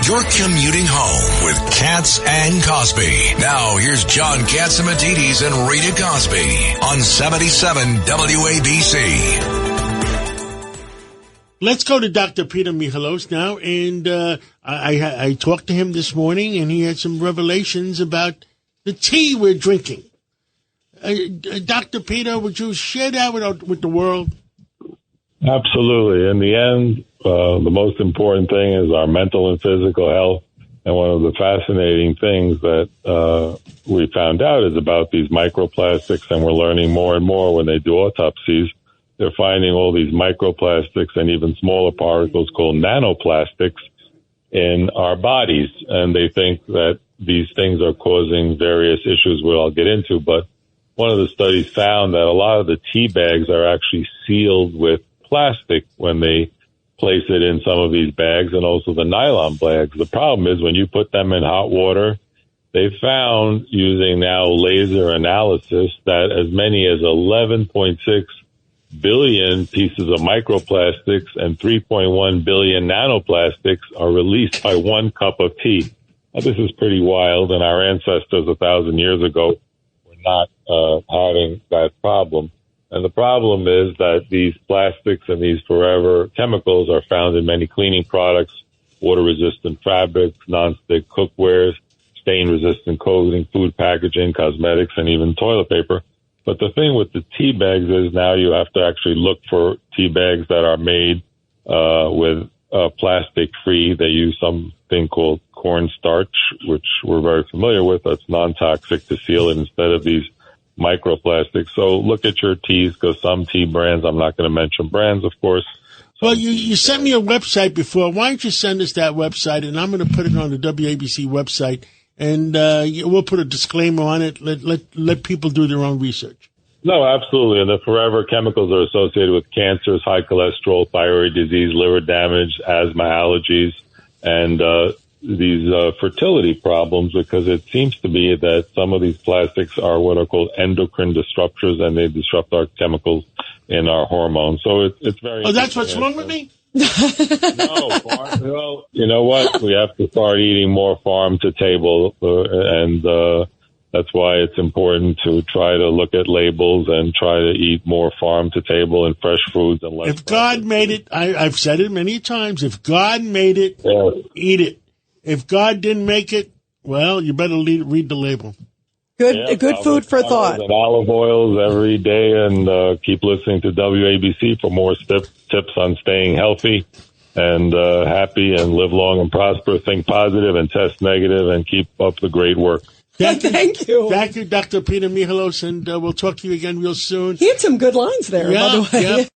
You're commuting home with Katz and Cosby. Now, here's John Catsimatidis and Rita Cosby on 77 WABC. Let's go to Dr. Peter Michalos now, and I talked to him this morning, and he had some revelations about the tea we're drinking. Dr. Peter, would you share that with the world? Absolutely. In the end, the most important thing is our mental and physical health. And one of the fascinating things that we found out is about these microplastics, and we're learning more and more when they do autopsies. They're finding all these microplastics and even smaller particles called nanoplastics in our bodies. And they think that these things are causing various issues, which I'll get into. But one of the studies found that a lot of the tea bags are actually sealed with plastic when they place it in some of these bags, and also the nylon bags. The problem is when you put them in hot water, they found using now laser analysis that as many as 11.6 billion pieces of microplastics and 3.1 billion nanoplastics are released by 1 cup of tea. Now, this is pretty wild, and our ancestors 1,000 years ago were not having that problem. And the problem is that these plastics and these forever chemicals are found in many cleaning products, water-resistant fabrics, nonstick cookwares, stain-resistant clothing, food packaging, cosmetics, and even toilet paper. But the thing with the tea bags is now you have to actually look for tea bags that are made with plastic-free. They use something called cornstarch, which we're very familiar with. That's non-toxic to seal it instead of these microplastics. So look at your teas, because some tea brands, I'm not going to mention brands, of course. Well, you sent me a website before. Why don't you send us that website, and I'm going to put it on the WABC website, and we'll put a disclaimer on it. Let people do their own research. No, absolutely. And the forever chemicals are associated with cancers, high cholesterol, thyroid disease, liver damage, asthma, allergies, and these fertility problems, because it seems to be that some of these plastics are what are called endocrine disruptors, and they disrupt our chemicals in our hormones. So it's very. Oh, that's what's wrong with me? No, you know what? We have to start eating more farm to table, and that's why it's important to try to look at labels and try to eat more farm to table and fresh foods and less. If God made it, I've said it many times. If God made it, eat it. If God didn't make it, well, you better read the label. Good food for thought. And olive oils every day, and keep listening to WABC for more tips on staying healthy and happy, and live long and prosper. Think positive and test negative, and keep up the great work. Thank you. Thank you, Dr. Peter Michalos, and we'll talk to you again real soon. He had some good lines there, by the way.